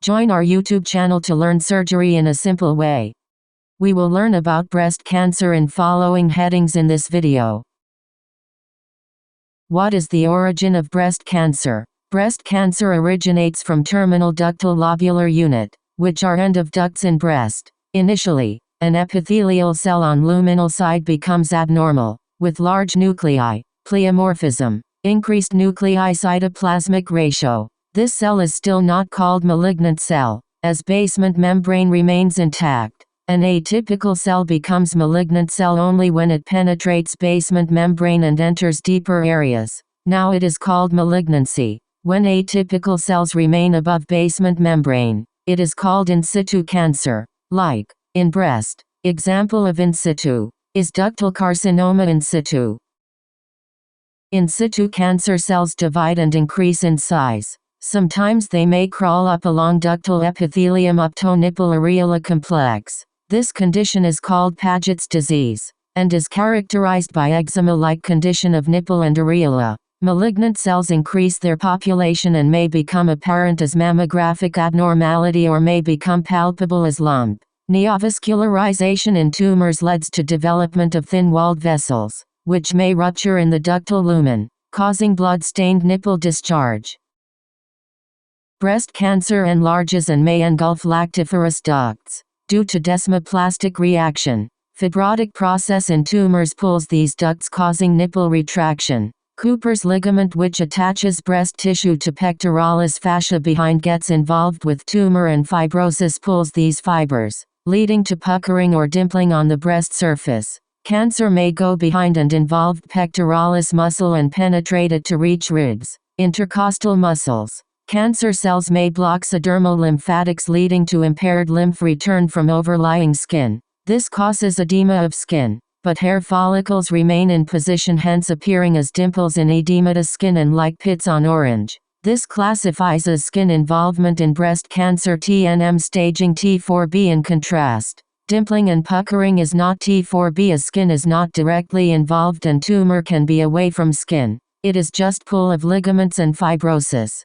Join our YouTube channel to learn surgery in a simple way. We will learn about breast cancer in following headings in this video. What is the origin of breast cancer? Breast cancer originates from terminal ductal lobular unit, which are end of ducts in breast. Initially, an epithelial cell on luminal side becomes abnormal, with large nuclei, pleomorphism, increased nuclei cytoplasmic ratio. This cell is still not called malignant cell, as basement membrane remains intact. An atypical cell becomes malignant cell only when it penetrates basement membrane and enters deeper areas. Now it is called malignancy. When atypical cells remain above basement membrane, it is called in situ cancer. Like in breast, example of in situ is ductal carcinoma in situ. In situ cancer cells divide and increase in size. Sometimes they may crawl up along ductal epithelium up to nipple areola complex. This condition is called Paget's disease, and is characterized by eczema-like condition of nipple and areola. Malignant cells increase their population and may become apparent as mammographic abnormality or may become palpable as lump. Neovascularization in tumors leads to development of thin-walled vessels, which may rupture in the ductal lumen, causing blood-stained nipple discharge. Breast cancer enlarges and may engulf lactiferous ducts. Due to desmoplastic reaction, fibrotic process in tumors pulls these ducts causing nipple retraction. Cooper's ligament, which attaches breast tissue to pectoralis fascia behind, gets involved with tumor and fibrosis pulls these fibers, leading to puckering or dimpling on the breast surface. Cancer may go behind and involve pectoralis muscle and penetrate it to reach ribs, intercostal muscles. Cancer cells may block subdermal lymphatics, leading to impaired lymph return from overlying skin. This causes edema of skin, but hair follicles remain in position, hence appearing as dimples in edematous skin and like pits on orange. This classifies as skin involvement in breast cancer. TNM staging. T4B in contrast. Dimpling and puckering is not T4B, as skin is not directly involved and tumor can be away from skin. It is just pull of ligaments and fibrosis.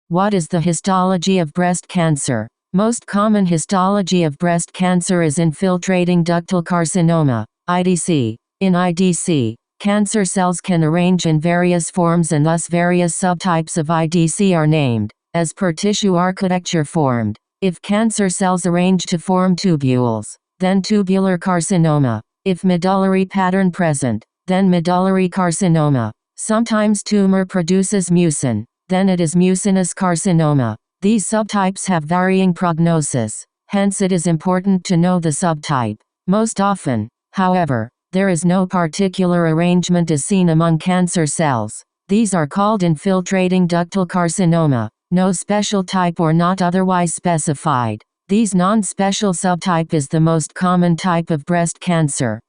What is the histology of breast cancer? Most common histology of breast cancer is infiltrating ductal carcinoma, IDC. In IDC, cancer cells can arrange in various forms and thus various subtypes of IDC are named, as per tissue architecture formed. If cancer cells arrange to form tubules, then tubular carcinoma. If medullary pattern present, then medullary carcinoma. Sometimes tumor produces mucin, then it is mucinous carcinoma. These subtypes have varying prognosis, hence it is important to know the subtype. Most often, however, there is no particular arrangement is seen among cancer cells. These are called infiltrating ductal carcinoma, no special type or not otherwise specified. These non-special subtype is the most common type of breast cancer.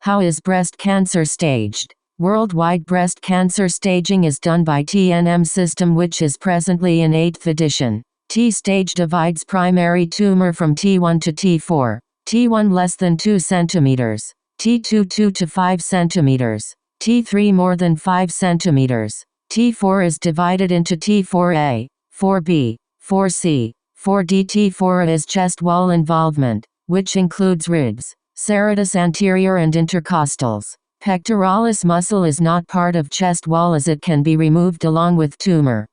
How is breast cancer staged? Worldwide breast cancer staging is done by TNM system, which is presently in 8th edition. T-stage divides primary tumor from T1 to T4. T1 less than 2 cm, T2 2 to 5 cm, T3 more than 5 cm. T4 is divided into T4A, 4B, 4C, 4D. T4A is chest wall involvement, which includes ribs, serratus anterior and intercostals. Pectoralis muscle is not part of chest wall as it can be removed along with tumor.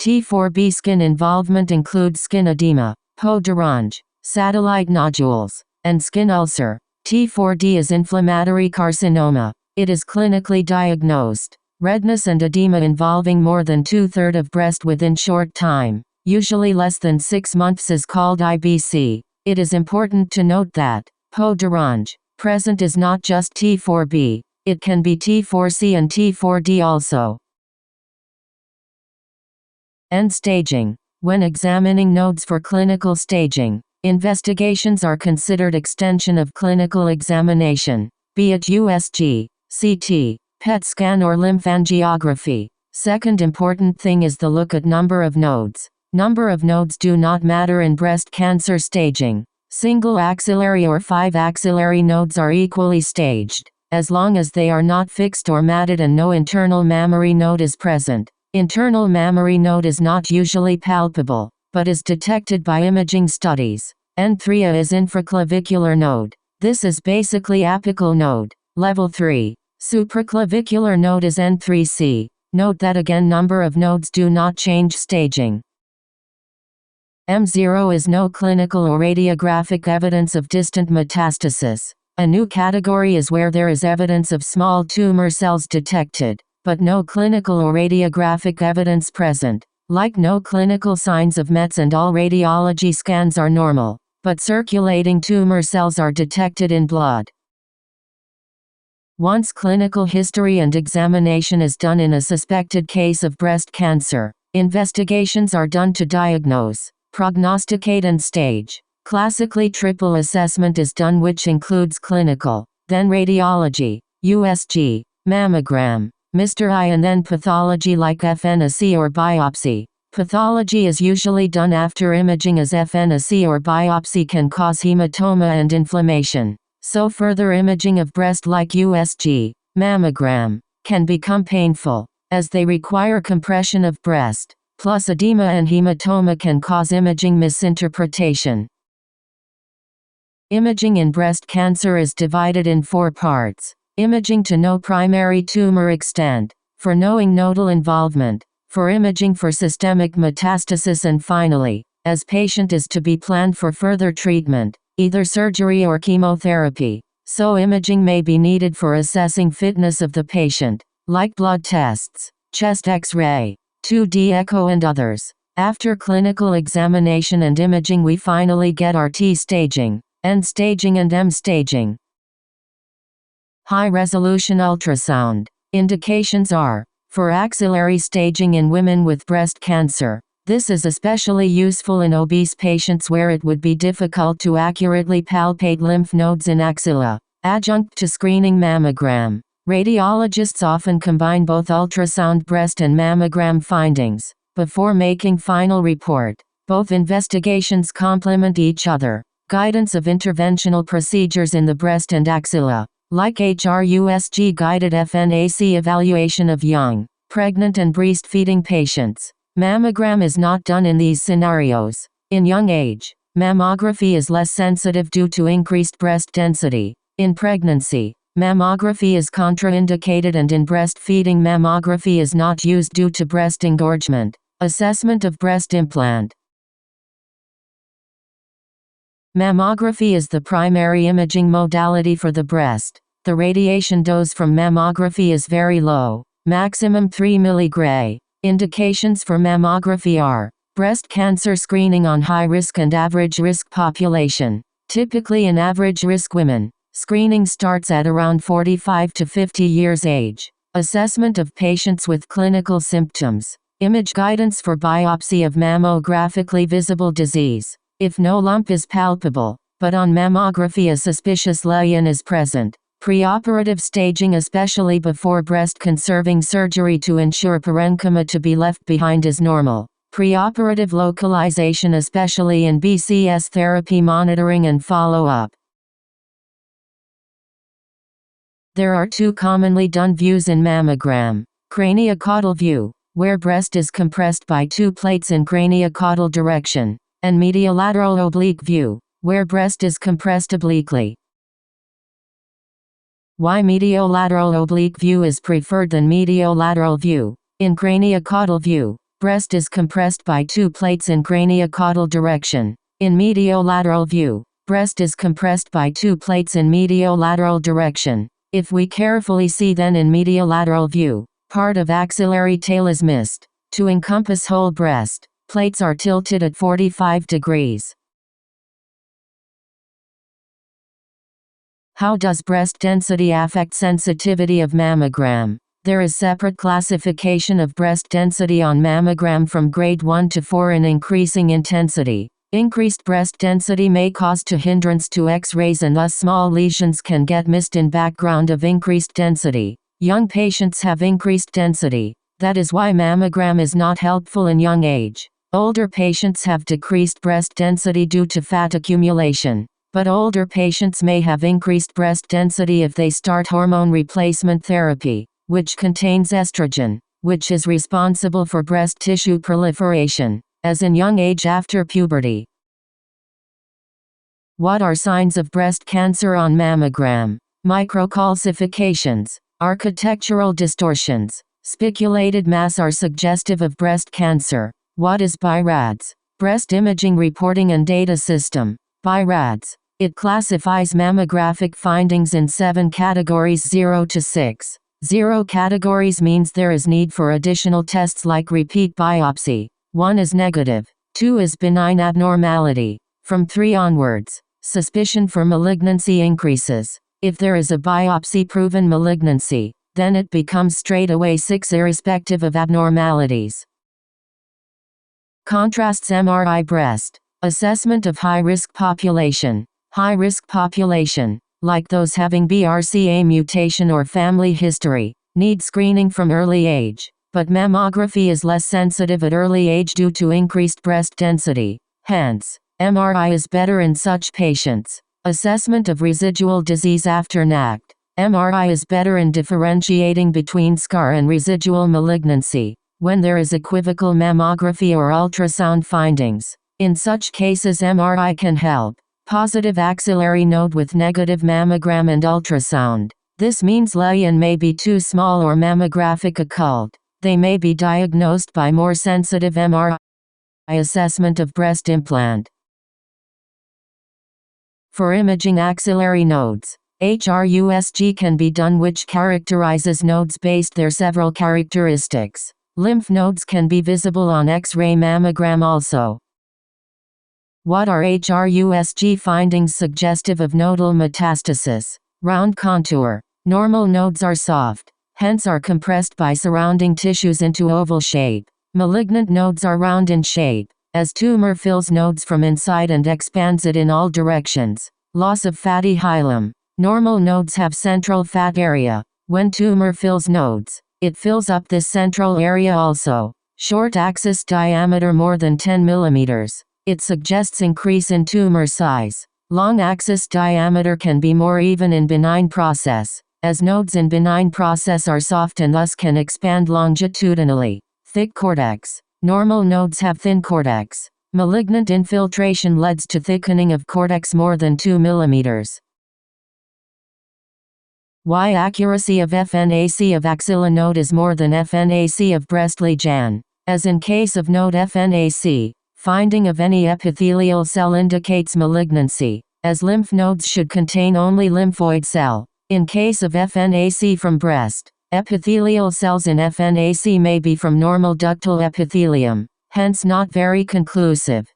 T4B skin involvement includes skin edema, peau d'orange, satellite nodules, and skin ulcer. T4D is inflammatory carcinoma. It is clinically diagnosed. Redness and edema involving more than 2/3 of breast within short time, usually less than 6 months, is called IBC. It is important to note that peau d'orange present is not just T4B. It can be T4C and T4D also. End staging. When examining nodes for clinical staging, investigations are considered extension of clinical examination, be it USG, CT, PET scan or lymphangiography. Second important thing is the look at number of nodes. Number of nodes do not matter in breast cancer staging. Single axillary or 5 axillary nodes are equally staged. as long as they are not fixed or matted and no internal mammary node is present. Internal mammary node is not usually palpable, but is detected by imaging studies. N3A is infraclavicular node. This is basically apical node. Level 3. Supraclavicular node is N3C. Note that again number of nodes do not change staging. M0 is no clinical or radiographic evidence of distant metastasis. A new category is where there is evidence of small tumor cells detected, but no clinical or radiographic evidence present. Like no clinical signs of mets and all radiology scans are normal, but circulating tumor cells are detected in blood. Once clinical history and examination is done in a suspected case of breast cancer, investigations are done to diagnose, prognosticate and stage. Classically triple assessment is done, which includes clinical, then radiology, USG, mammogram, Mr. I, and then pathology like FNAC or biopsy. Pathology is usually done after imaging, as FNAC or biopsy can cause hematoma and inflammation. So further imaging of breast like USG, mammogram, can become painful, as they require compression of breast, plus edema and hematoma can cause imaging misinterpretation. Imaging in breast cancer is divided in 4 parts. Imaging to know primary tumor extent, for knowing nodal involvement, for imaging for systemic metastasis, and finally, as patient is to be planned for further treatment, either surgery or chemotherapy. So imaging may be needed for assessing fitness of the patient, like blood tests, chest X-ray, 2D echo and others. After clinical examination and imaging we finally get our T staging, N staging and M staging. High-resolution ultrasound. Indications are, for axillary staging in women with breast cancer. This is especially useful in obese patients where it would be difficult to accurately palpate lymph nodes in axilla. Adjunct to screening mammogram. Radiologists often combine both ultrasound breast and mammogram findings before making final report. Both investigations complement each other. Guidance of interventional procedures in the breast and axilla, like HRUSG guided FNAC evaluation of young, pregnant and breastfeeding patients. Mammogram is not done in these scenarios. In young age, mammography is less sensitive due to increased breast density. In pregnancy, mammography is contraindicated, and in breastfeeding mammography is not used due to breast engorgement. Assessment of breast implant. Mammography is the primary imaging modality for the breast. The radiation dose from mammography is very low, maximum 3 mg. Indications for mammography are breast cancer screening on high-risk and average-risk population. Typically in average-risk women, screening starts at around 45 to 50 years age. Assessment of patients with clinical symptoms. Image guidance for biopsy of mammographically visible disease. If no lump is palpable, but on mammography a suspicious lesion is present. Preoperative staging, especially before breast-conserving surgery to ensure parenchyma to be left behind, is normal. Preoperative localization, especially in BCS therapy monitoring and follow-up. There are 2 commonly done views in mammogram. Craniocaudal view, where breast is compressed by 2 plates in craniocaudal direction, and mediolateral oblique view, where breast is compressed obliquely. Why mediolateral oblique view is preferred than mediolateral view? In craniocaudal view, breast is compressed by 2 plates in craniocaudal direction. In mediolateral view, breast is compressed by 2 plates in mediolateral direction. If we carefully see, then in mediolateral view, part of axillary tail is missed. To encompass whole breast, plates are tilted at 45 degrees. How does breast density affect sensitivity of mammogram? There is separate classification of breast density on mammogram from grade 1 to 4 in increasing intensity. Increased breast density may cause to hindrance to X-rays, and thus small lesions can get missed in background of increased density. Young patients have increased density. That is why mammogram is not helpful in young age. Older patients have decreased breast density due to fat accumulation. But older patients may have increased breast density if they start hormone replacement therapy, which contains estrogen, which is responsible for breast tissue proliferation, as in young age after puberty. What are signs of breast cancer on mammogram? Microcalcifications, architectural distortions, spiculated mass are suggestive of breast cancer. What is BI-RADS? Breast Imaging Reporting and Data System. BI-RADS. It classifies mammographic findings in 7 categories 0 to 6. 0 categories means there is need for additional tests like repeat biopsy. 1 is negative. 2 is benign abnormality. From 3 onwards, suspicion for malignancy increases. If there is a biopsy-proven malignancy, then it becomes straightaway 6 irrespective of abnormalities. Contrasts MRI breast. Assessment of high-risk population. High-risk population, like those having BRCA mutation or family history, need screening from early age, but mammography is less sensitive at early age due to increased breast density. Hence, MRI is better in such patients. Assessment of residual disease after NACT. MRI is better in differentiating between scar and residual malignancy, when there is equivocal mammography or ultrasound findings. In such cases MRI can help. Positive axillary node with negative mammogram and ultrasound. This means lesion may be too small or mammographic occult. They may be diagnosed by more sensitive MRI. Assessment of breast implant. For imaging axillary nodes, HRUSG can be done, which characterizes nodes based their several characteristics. Lymph nodes can be visible on X-ray mammogram also. What are HRUSG findings suggestive of nodal metastasis? Round contour. Normal nodes are soft, hence are compressed by surrounding tissues into oval shape. Malignant nodes are round in shape, as tumor fills nodes from inside and expands it in all directions. Loss of fatty hilum. Normal nodes have central fat area. When tumor fills nodes, it fills up this central area also. Short axis diameter more than 10 mm. It suggests increase in tumor size. Long axis diameter can be more even in benign process, as nodes in benign process are soft and thus can expand longitudinally. Thick cortex. Normal nodes have thin cortex. Malignant infiltration leads to thickening of cortex more than 2 mm. Why accuracy of FNAC of axilla node is more than FNAC of breast lesion? As in case of node FNAC, finding of any epithelial cell indicates malignancy, as lymph nodes should contain only lymphoid cell. In case of FNAC from breast, epithelial cells in FNAC may be from normal ductal epithelium, hence not very conclusive.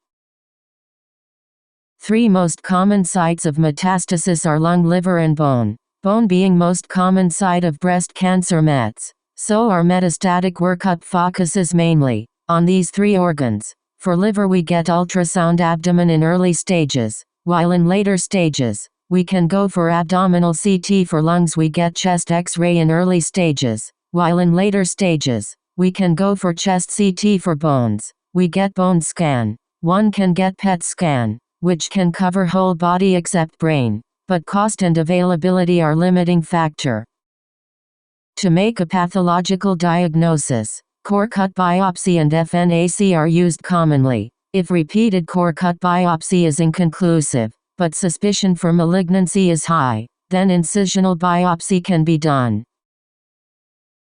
3 most common sites of metastasis are lung, liver and bone. Bone being most common site of breast cancer mets. So our metastatic workup focuses mainly on these 3 organs. For liver we get ultrasound abdomen in early stages, while in later stages, we can go for abdominal CT. For lungs we get chest X-ray in early stages, while in later stages, we can go for chest CT. For bones, we get bone scan. One can get PET scan, which can cover whole body except brain, but cost and availability are limiting factor. To make a pathological diagnosis, core cut biopsy and FNAC are used commonly. If repeated core cut biopsy is inconclusive, but suspicion for malignancy is high, then incisional biopsy can be done.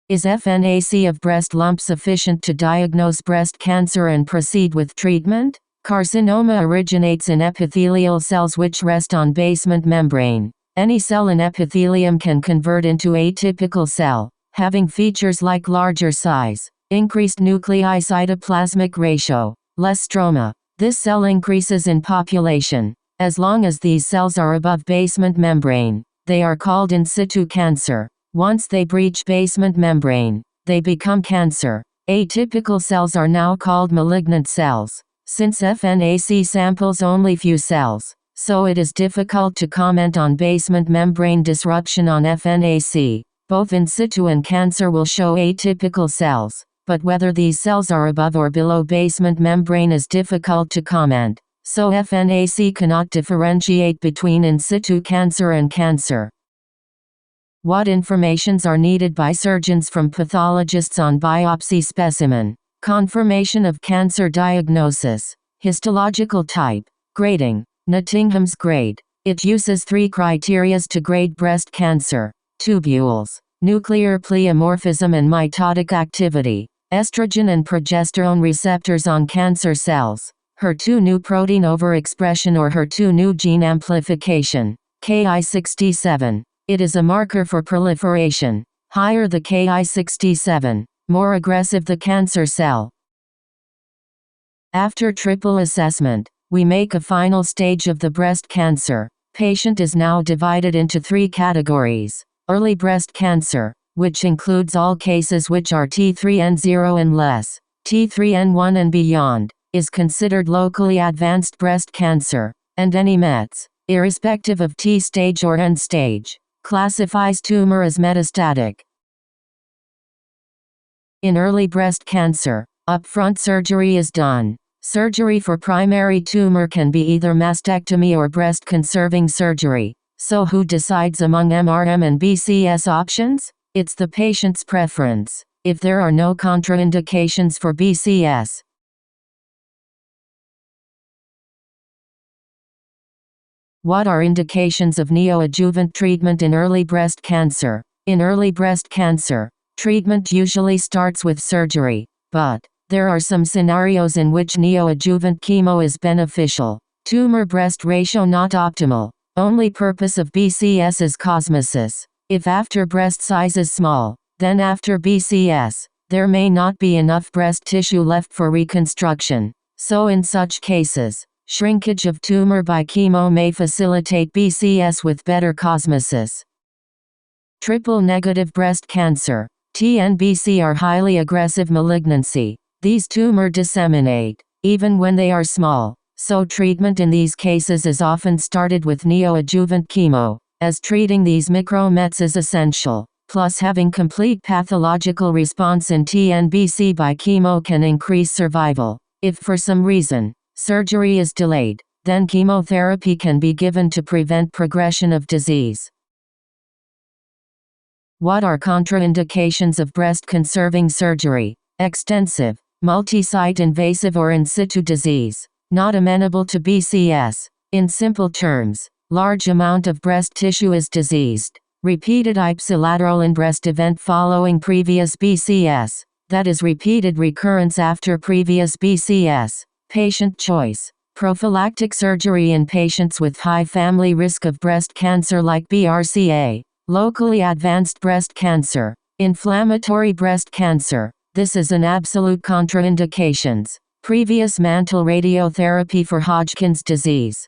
Is FNAC of breast lump sufficient to diagnose breast cancer and proceed with treatment? Carcinoma originates in epithelial cells which rest on basement membrane. Any cell in epithelium can convert into atypical cell, having features like larger size, increased nuclei cytoplasmic ratio, less stroma. This cell increases in population. As long as these cells are above basement membrane, they are called in situ cancer. Once they breach basement membrane, they become cancer. Atypical cells are now called malignant cells. Since FNAC samples only few cells, so it is difficult to comment on basement membrane disruption on FNAC. Both in situ and cancer will show atypical cells, but whether these cells are above or below basement membrane is difficult to comment. so FNAC cannot differentiate between in situ cancer and cancer. What informations are needed by surgeons from pathologists on biopsy specimen? Confirmation of cancer diagnosis. Histological type. Grading. Nottingham's grade. It uses 3 criteria to grade breast cancer: tubules, nuclear pleomorphism and mitotic activity, estrogen and progesterone receptors on cancer cells, HER2 new protein overexpression or HER2 new gene amplification, Ki67. It is a marker for proliferation. Higher the Ki67, more aggressive the cancer cell. After triple assessment, we make a final stage of the breast cancer. Patient is now divided into 3 categories. Early breast cancer, which includes all cases which are T3N0 and less. T3N1 and beyond, is considered locally advanced breast cancer, and any METs, irrespective of T stage or N stage, classifies tumor as metastatic. In early breast cancer, upfront surgery is done. Surgery for primary tumor can be either mastectomy or breast-conserving surgery. So who decides among MRM and BCS options? It's the patient's preference. If there are no contraindications for BCS. What are indications of neoadjuvant treatment in early breast cancer? In early breast cancer, treatment usually starts with surgery, but there are some scenarios in which neoadjuvant chemo is beneficial. Tumor-breast ratio not optimal. Only purpose of BCS is cosmesis. If after breast size is small, then after BCS, there may not be enough breast tissue left for reconstruction. So in such cases, shrinkage of tumor by chemo may facilitate BCS with better cosmesis. Triple-negative breast cancer. TNBC are highly aggressive malignancy. These tumors disseminate, even when they are small, so treatment in these cases is often started with neoadjuvant chemo, as treating these micromets is essential. Plus having complete pathological response in TNBC by chemo can increase survival. If for some reason, surgery is delayed, then chemotherapy can be given to prevent progression of disease. What are contraindications of breast-conserving surgery? Extensive, multi-site invasive or in situ disease, not amenable to BCS. In simple terms, large amount of breast tissue is diseased. Repeated ipsilateral in breast event following previous BCS, that is repeated recurrence after previous BCS. Patient choice. Prophylactic surgery in patients with high family risk of breast cancer like BRCA. Locally advanced breast cancer. Inflammatory breast cancer. This is an absolute contraindications. Previous mantle radiotherapy for Hodgkin's disease.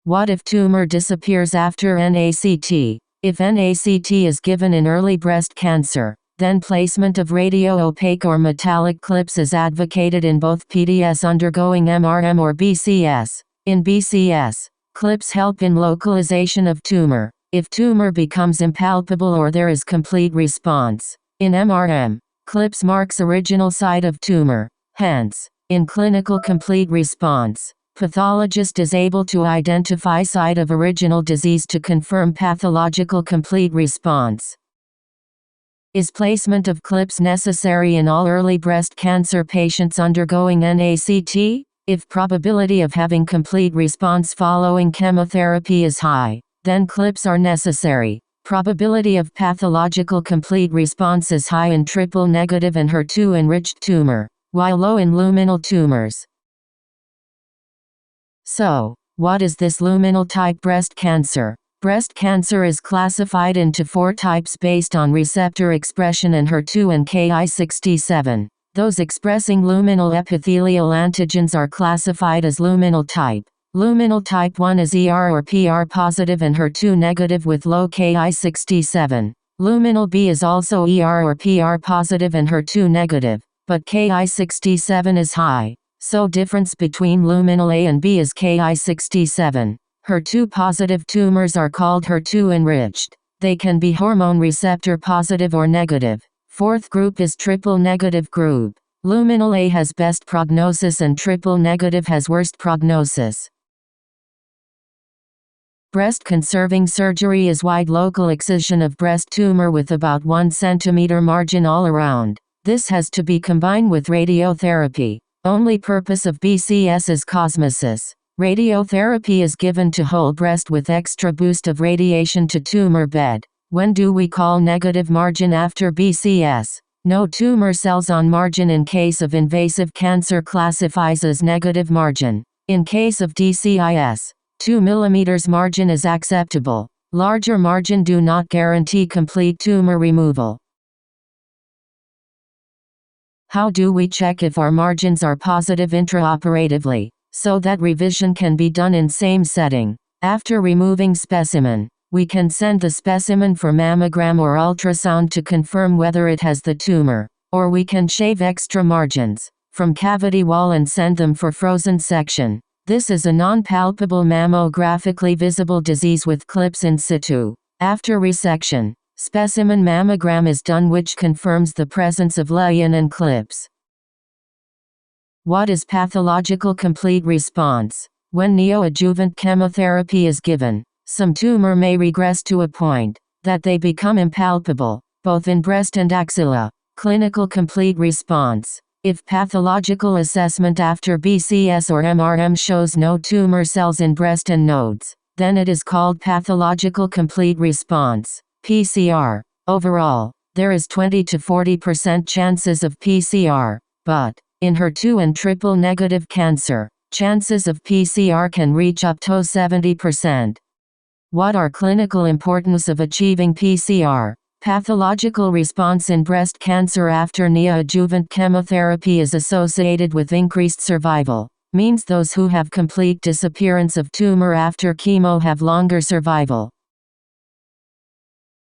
What if tumor disappears after NACT? If NACT is given in early breast cancer, then placement of radio-opaque or metallic clips is advocated in both PDS undergoing MRM or BCS. In BCS, clips help in localization of tumor, if tumor becomes impalpable or there is complete response. In MRM, clips marks original site of tumor. Hence, in clinical complete response, pathologist is able to identify site of original disease to confirm pathological complete response. Is placement of clips necessary in all early breast cancer patients undergoing NACT? If probability of having complete response following chemotherapy is high, then clips are necessary. Probability of pathological complete response is high in triple-negative and HER2-enriched tumor, while low in luminal tumors. So, what is this luminal type breast cancer? Breast cancer is classified into 4 types based on receptor expression and HER2 and Ki67. Those expressing luminal epithelial antigens are classified as luminal type. Luminal type 1 is ER or PR positive and HER2 negative with low Ki67. Luminal B is also ER or PR positive and HER2 negative, but Ki67 is high. So difference between luminal A and B is Ki67. HER2 positive tumors are called HER2 enriched. They can be hormone receptor positive or negative. Fourth group is triple negative group. Luminal A has best prognosis and triple negative has worst prognosis. Breast conserving surgery is wide local excision of breast tumor with about 1 cm margin all around. This has to be combined with radiotherapy. Only purpose of BCS is cosmesis. Radiotherapy is given to whole breast with extra boost of radiation to tumor bed. When do we call negative margin after BCS? No tumor cells on margin in case of invasive cancer classifies as negative margin. In case of DCIS, 2 mm margin is acceptable. Larger margin do not guarantee complete tumor removal. How do we check if our margins are positive intraoperatively, so that revision can be done in same setting? After removing specimen, we can send the specimen for mammogram or ultrasound to confirm whether it has the tumor, or we can shave extra margins from cavity wall and send them for frozen section. This is a non-palpable mammographically visible disease with clips in situ. After resection, specimen mammogram is done which confirms the presence of lesion and clips. What is pathological complete response? When neoadjuvant chemotherapy is given, some tumor may regress to a point that they become impalpable, both in breast and axilla. Clinical complete response. If pathological assessment after BCS or MRM shows no tumor cells in breast and nodes, then it is called pathological complete response, PCR. Overall, there is 20 to 40% chances of PCR, but in HER2 and triple negative cancer, chances of PCR can reach up to 70%. What are clinical importance of achieving PCR? Pathological response in breast cancer after neoadjuvant chemotherapy is associated with increased survival. Means those who have complete disappearance of tumor after chemo have longer survival.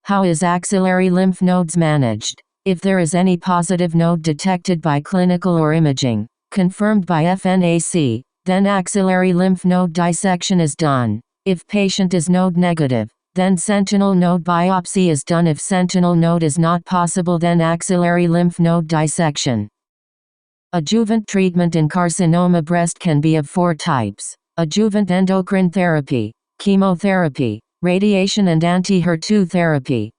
How is axillary lymph nodes managed? If there is any positive node detected by clinical or imaging, confirmed by FNAC, then axillary lymph node dissection is done. If patient is node negative, then sentinel node biopsy is done. If sentinel node is not possible, then axillary lymph node dissection. Adjuvant treatment in carcinoma breast can be of 4 types: adjuvant endocrine therapy, chemotherapy, radiation and anti-HER2 therapy.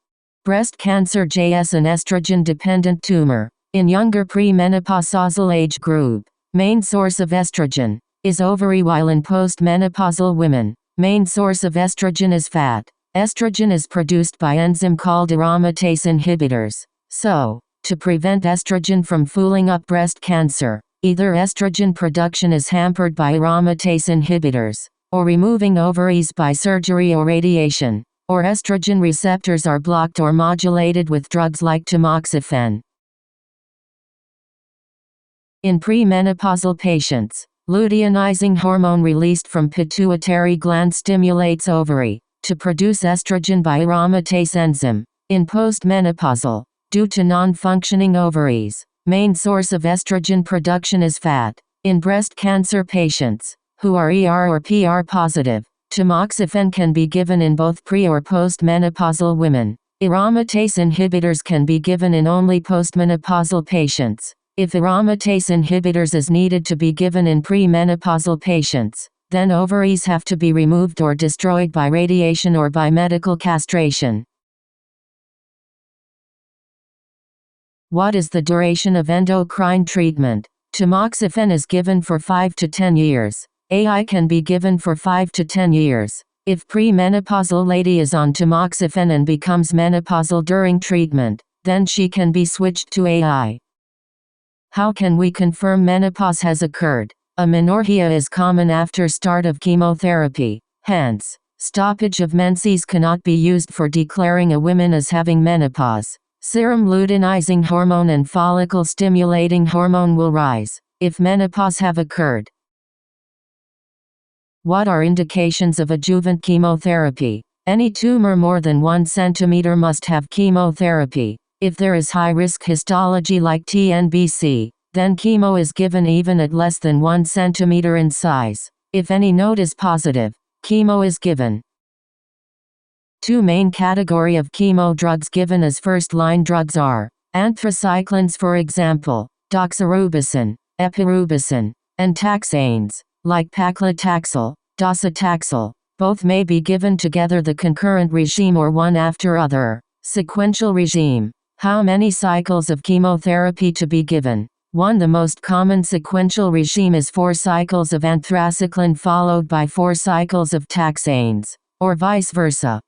Breast cancer JS an estrogen-dependent tumor. In younger premenopausal age group, main source of estrogen is ovary, while in postmenopausal women, main source of estrogen is fat. Estrogen is produced by enzyme called aromatase inhibitors. So, to prevent estrogen from fooling up breast cancer, either estrogen production is hampered by aromatase inhibitors, or removing ovaries by surgery or radiation, or estrogen receptors are blocked or modulated with drugs like tamoxifen. In premenopausal patients, luteinizing hormone released from pituitary gland stimulates ovary to produce estrogen by aromatase enzyme. In postmenopausal, due to non-functioning ovaries, main source of estrogen production is fat. In breast cancer patients who are ER or PR positive, tamoxifen can be given in both pre- or postmenopausal women. Aromatase inhibitors can be given in only postmenopausal patients. If aromatase inhibitors is needed to be given in premenopausal patients, then ovaries have to be removed or destroyed by radiation or by medical castration. What is the duration of endocrine treatment? Tamoxifen is given for 5 to 10 years. AI can be given for 5 to 10 years. If premenopausal lady is on tamoxifen and becomes menopausal during treatment, then she can be switched to AI. How can we confirm menopause has occurred? Amenorrhea is common after start of chemotherapy. Hence, stoppage of menses cannot be used for declaring a woman as having menopause. Serum luteinizing hormone and follicle stimulating hormone will rise if menopause have occurred. What are indications of adjuvant chemotherapy? Any tumor more than 1 cm must have chemotherapy. If there is high-risk histology like TNBC, then chemo is given even at less than 1 cm in size. If any node is positive, chemo is given. 2 main category of chemo drugs given as first-line drugs are anthracyclines, for example, doxorubicin, epirubicin, and taxanes, like paclitaxel, docetaxel. Both may be given together, the concurrent regime or one after other. Sequential regime. How many cycles of chemotherapy to be given? 1. The most common sequential regime is 4 cycles of anthracycline followed by 4 cycles of taxanes, or vice versa.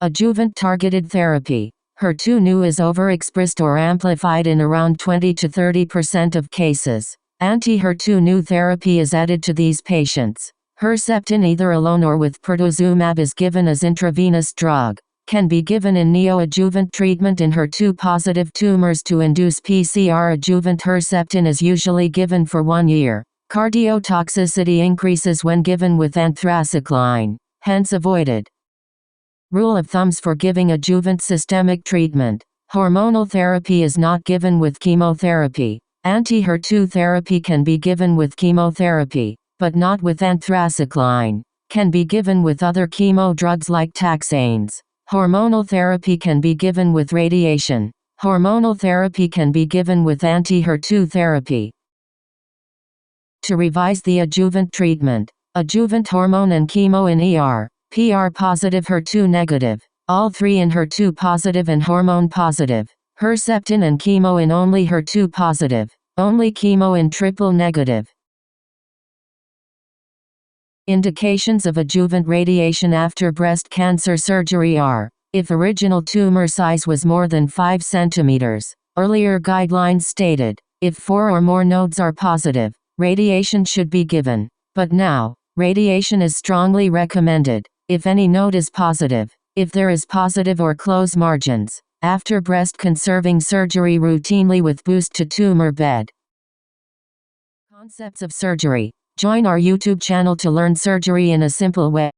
Adjuvant targeted therapy. HER2/neu is overexpressed or amplified in around 20 to 30% of cases. Anti-HER2/neu therapy is added to these patients. Herceptin either alone or with pertuzumab is given as intravenous drug. Can be given in neoadjuvant treatment in HER2-positive tumors to induce PCR. Adjuvant Herceptin is usually given for 1 year. Cardiotoxicity increases when given with anthracycline, hence avoided. Rule of thumbs for giving adjuvant systemic treatment. Hormonal therapy is not given with chemotherapy. Anti-HER2 therapy can be given with chemotherapy, but not with anthracycline. Can be given with other chemo drugs like taxanes. Hormonal therapy can be given with radiation. Hormonal therapy can be given with anti-HER2 therapy. To revise the adjuvant treatment. Adjuvant hormone and chemo in ER. PR positive, HER2 negative. All 3 in HER2 positive and hormone positive. Herceptin and chemo in only HER2 positive. Only chemo in triple negative. Indications of adjuvant radiation after breast cancer surgery are: if original tumor size was more than 5 cm. Earlier guidelines stated, if 4 or more nodes are positive, radiation should be given. But now, radiation is strongly recommended, if any node is positive, if there is positive or close margins, after breast conserving surgery routinely with boost to tumor bed. Concepts of surgery. Join our YouTube channel to learn surgery in a simple way.